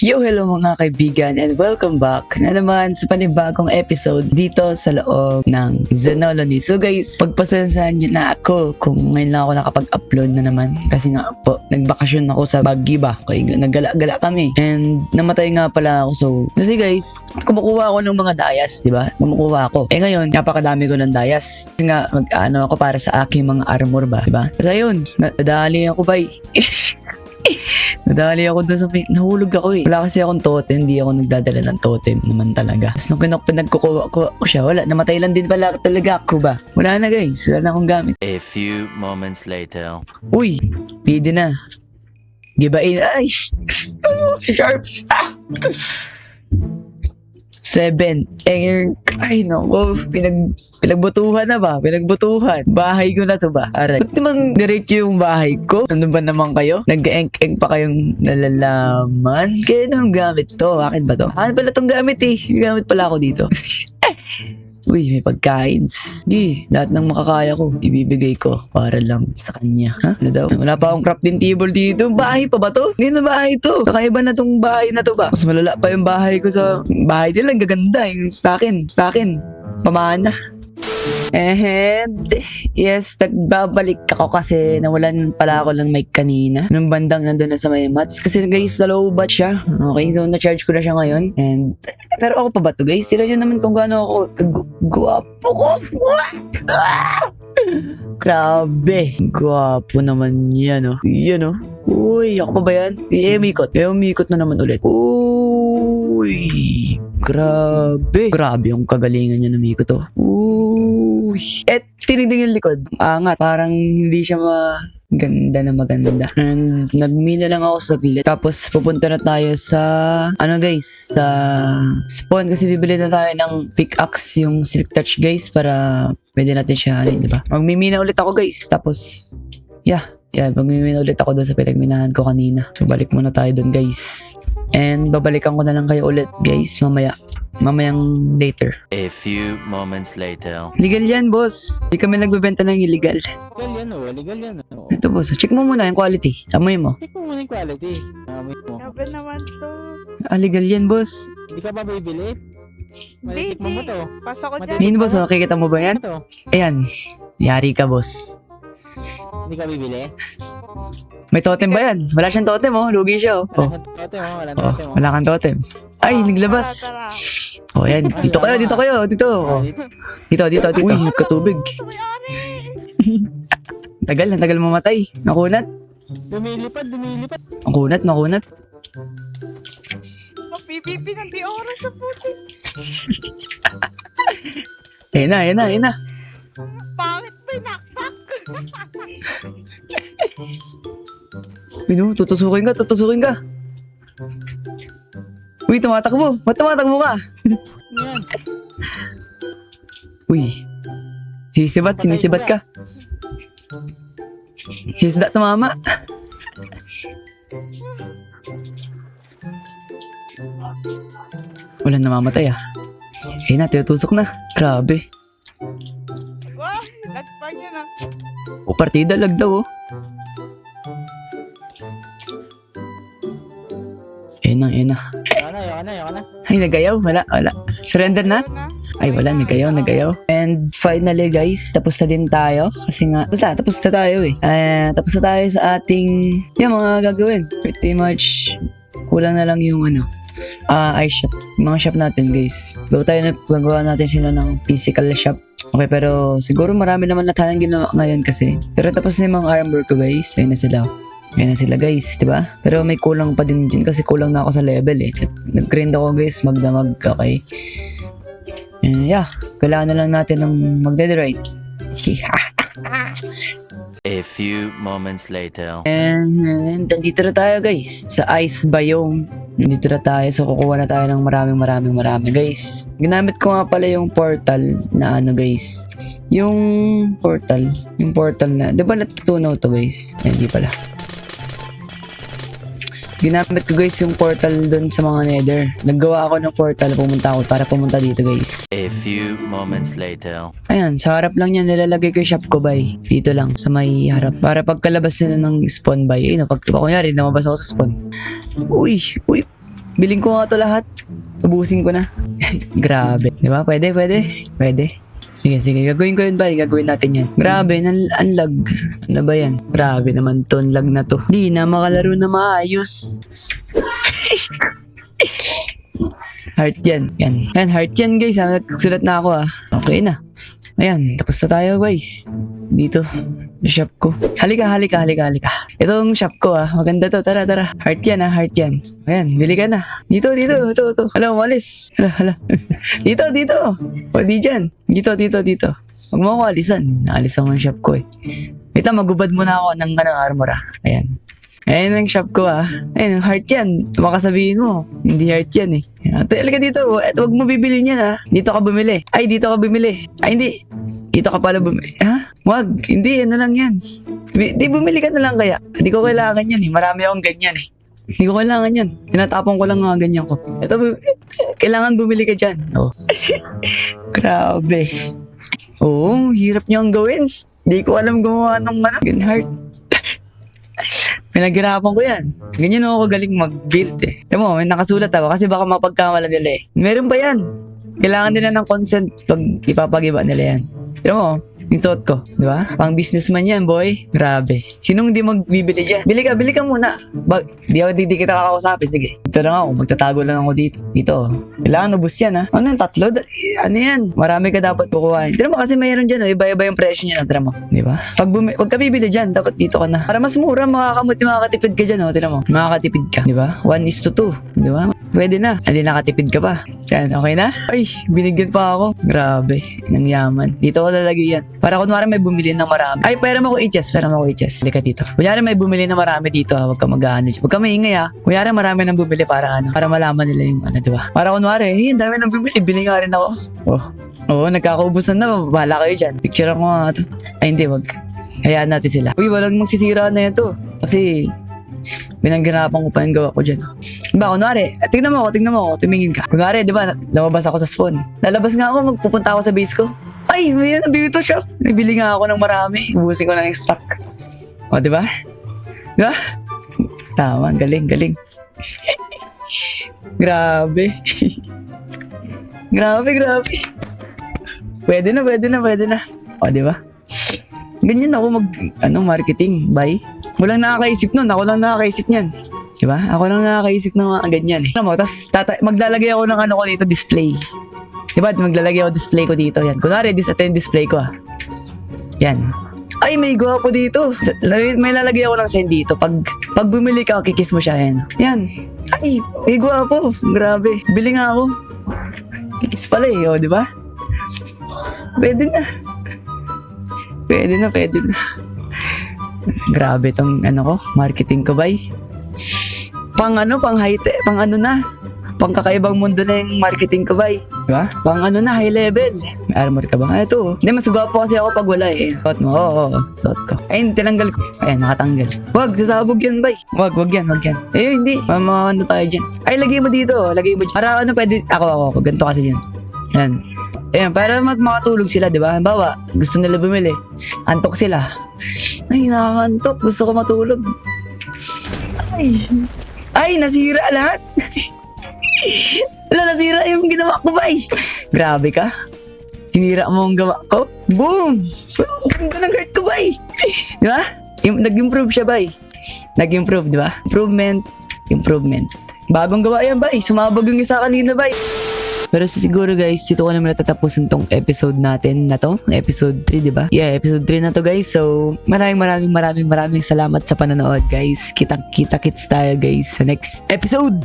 Yo, hello mga kaibigan and welcome back na naman sa panibagong episode dito sa loob ng Zenolony. So guys, pagpasensahan nyo na ako kung ngayon lang ako nakapag-upload na naman kasi nga po, nagbakasyon ako sa Baguio ba? Okay, naggala-gala kami and namatay nga pala ako. So, kasi guys, kumukuha ako ng mga dayas, di ba? Kumukuha ako. Eh ngayon, napakadami ko ng dayas. Kasi nga, mag-ano ako para sa aking mga armor ba? Di ba? Kasi ayun, nadali ako bay. Nadali ako doon sa nahulog ako eh. Wala kasi akong totem, hindi ako nagdadala ng totem naman talaga. Tapos nung pinagkukuha ko siya, wala, namatay lang din pala talaga ako ba. Wala na guys, wala na akong gamit. A few moments later. Uy, pwede na. Gibain, ay! Si Sharps! 7. Ay nako, pinagbutuhan na ba? Pinagbutuhan. Bahay ko na to ba? Aray. Ba't naman diretso yung bahay ko? Ano ba naman kayo? Nag-eng-eng pa kayong nalalaman? Kaya nang gamit to? Bakit ba to? Ano pala tong gamit eh? Gamit pala ako dito. Uy, may pagkain. Sige, lahat ng makakaya ko, ibibigay ko para lang sa kanya. Ha? Ano daw? Wala pa akong crafting table dito. Bahay pa ba to? Hindi na bahay to. Kakaiba na tong bahay na to ba? Mas malala pa yung bahay ko sa bahay nila. Ang gaganda. Yung sa akin. Pamana. And yes, nagbabalik ako kasi nawalan pala ako ng mic kanina. Nung bandang nandun na sa may mats. Kasi guys, nalobat siya. Okay, so na-charge ko na siya ngayon. And pero ako pa ba to guys? Sila nyo naman kung gaano ako guwapo ko. Grabe. Guwapo naman yan oh. Yan oh. Uy, ako pa ba yan? Umikot na naman ulit. Uy, grabe. Grabe yung kagalingan niya na Miko to. Uy. Eh, tinignan yung likod. Angat. Parang hindi siya maganda na maganda. And nagmina lang ako saglit. Tapos pupunta na tayo sa guys, sa spawn kasi bibili na tayo ng pickaxe yung silk touch guys para pwede natin siya diba? Magmimina ulit ako guys. Tapos magmimina ulit ako doon sa pinagminahan ko kanina. So balik muna tayo doon guys. And babalikan ko na lang kayo ulit guys mamayang later. A few moments later. Legal yan boss. Hindi kami nagbebenta ng illegal. Legal yan. Ito boss, check mo muna yung quality. Amoy mo. Check mo muna yung quality. Amoy mo. Grabe naman to. Legal yan boss. Hindi ka ba bibili? Hindi. mo to. Pasok ko dyan. Ngayon boss, makikita mo ba yan? Ito. Ayan. Yari ka boss. Hindi ka bibili? May totem ba yan? Wala siyang totem oh. Lugi siya oh. Wala totem. Wala kang totem. Ay, naglabas. Tara. Oh, yan. Dito kayo. Dito. Oh. Dito. Uy, katubig. Tagal mamatay. Nakunat. Lumilipad. Ang kunat. PPP ng di oras sa puti. Ayan na. Pangit pa yung nakpak. Tutusukin ka. Uy, tumatakbo. Ba't tumatakbo ka? Yan. Uy. Sinisibat ka. Sisda tumama. Walang namamatay ah. Ayun na, tinutusok na. Grabe. Wow, nagpang yun ah. O, partida lag daw oh. Ayun na. Ayoko na. Ay, nagayaw. Wala. Surrender na? Ay, wala. Nagayaw. And finally guys, tapos na din tayo. Kasi nga, tapos na tayo eh. Tapos na tayo sa ating mga gagawin. Pretty much, kulang na lang yung ice shop. Yung mga shop natin guys. Gagawa natin sila ng physical shop. Okay, pero siguro marami naman na tayong ginawa ngayon kasi. Pero tapos na yung mga armor ko guys. Ayun na sila guys, diba? Pero may kulang pa din dyan kasi kulang na ako sa level eh. Nag-grind ako guys, magdamag, okay? Kailangan na lang natin ng mag-netherite. A few moments later. And nandito na tayo guys sa ice biome. Nandito na tayo, so kukuha na tayo ng maraming guys. Ginamit ko nga pala yung portal na guys. Yung portal na, di ba natutunaw to guys? Hindi pala. Ginamit ko guys yung portal dun sa mga nether. Naggawa ako ng portal, para pumunta dito guys. A few moments later. Ayan, sa harap lang yan, nilalagay ko yung shop ko bay. Dito lang, sa may harap. Para pagkalabas nila ng spawn bay. Ayun, kunyari, namabas ako sa spawn. Uy, Biling ko nga to lahat. Ubusin ko na. Grabe. Di ba? Pwede. Sige. Gagawin ko yun ba? Gagawin natin yan. Grabe, unlag. Ano ba yan? Grabe naman to, unlag na to. Di na makalaro na maayos. Heart yan. Yan, heart yan guys. Nagsulat na ako Okay na. Ayan, tapos na tayo guys. Dito, sa shop ko. Halika. Itong shop ko maganda to. Tara. Heart yan heart yan. Ayan, bili ka na. Dito. Ito. Hala, umalis. Hala. Dito. O, di dyan. Dito. Huwag mo ako alisan. Naalis ako ng shop ko Ito, magubad muna ako ng armor Ayan. Ayan ang shop ko Ayan, heart yan. Baka sabihin mo, hindi heart yan Halika dito. Huwag mo bibili niyan Dito ka bumili. Ay, dito ka bumili. Ay, hindi. Dito ka pala bumili. Wag. Hindi, ano lang yan. Di bumili ka na lang kaya. Hindi ko kailangan yan Marami akong ganyan Hindi ko kailangan yan. Tinatapon ko lang nga ganyan ko. Ito, kailangan bumili ka dyan. Grabe. Oo, hirap niyo ang gawin. Hindi ko alam gumawa ng heart. Pinaghirapan ko yan. Ganyan ako galing mag-build Alam mo, may nakasulat kasi baka mapagkamala nila Meron pa yan. Kailangan nila ng consent pag ipapagiba nila yan. Alam mo, yung thought ko, di ba? Pang businessman yan, boy. Grabe. Sinong di magbibili dyan? Bili ka muna. Di kita kakausapin. Sige. Ito lang ako. Magtatago lang ako dito. Kailangan ubus yan, Ano yung 3? Ano yan? Marami ka dapat kukuhain. Tira mo kasi mayroon dyan, Iba-iba yung presyo niya. Tira mo. Di ba? Pag ka bibili dyan, dapat dito ka na. Para mas mura, makakatipid ka dyan, Tira mo. Makakatipid ka. Di ba? 1:2. Di ba? Pwede na. Hindi nakatipid ka pa. Yan, okay na? Ay, binigyan pa ako. Grabe. Nang yaman. Dito ko lalagay yan. Para kunwari may bumili ng marami. Ay, pera mo ko i-chess. Halika dito. Kunyari may bumili ng marami dito Huwag ka mag-ano. Huwag ka maingay Kunyari marami nang bumili para Para malaman nila yung diba? Para kunwari, dami nang bumili. Bili nga rin ako. Oo, nagkakaubusan na. Bahala kayo dyan. Picture ako nga ito. Ay, hindi. Wag. Hayaan natin sila. Uy, walang magsisira na ito. Kasi, pinaghirapan ko pa yung gawa ko dyan. Diba, kunwari, tingnan mo ako, tumingin ka. Kunwari, diba, lumabas ako sa spawn. Lalabas nga ako, magpupunta ako sa base ko. Ay, may nandito siya. Nabili nga ako ng marami. Ubusin ko na yung stock. O, diba? Diba? Tama, galing. Grabe. Grabe. Pwede na. O, diba? Ganyan ako marketing, bye. Walang nakakaisip nun. Ako lang nakakaisip niyan. Diba? Ako lang nakakaisip ng mga ganyan Alam mo, tapos maglalagay ako ng ko dito, display. Diba? Maglalagay ako display ko dito. Yan. Kunwari, ito yung display ko Yan. Ay, may gwapo dito. May lalagay ako ng sign dito. Pag bumili ka, kikis mo siya. Yan. Ay, may gwapo. Grabe. Bili nga ako. Kikis pala diba? Pwede na. Grabe tong marketing ko, bay. Pang high-tech, pang kakaibang mundo na yung marketing ko, bay. Diba? Pang high level. May armor ka ba? Ito. Hindi, mas gwapo kasi ako pag wala Suot mo, oo. Suot ko. Ayun, tinanggal ko. Ayun, nakatanggal. Wag, sasabog yan, bay. Wag yan. Hindi. Mamamano tayo dyan. Ay, lagay mo dito. Para pwede, ako. Ganito kasi yan. Yan. Ayan, para makatulog sila, di ba? Halimbawa, gusto nila bumili. Antok sila. Ay, nakakantok. Gusto ko matulog. Ay, nasira lahat. Nasira yung ginawa ko, bay. Grabe ka. Sinira mo ang gawa ko. Boom! Ganda ng heart ko, bay. Di ba? Nag-improve siya, bay. Nag-improve, di ba? Improvement. Bagong gawa yan, bay. Sumabog yung isa kanina, bay. Pero siguro guys, dito ko naman natatapusin tong episode natin na to. Episode 3, di ba? Yeah, episode 3 na to guys. So, maraming salamat sa panonood guys. Kita-kits tayo guys sa next episode.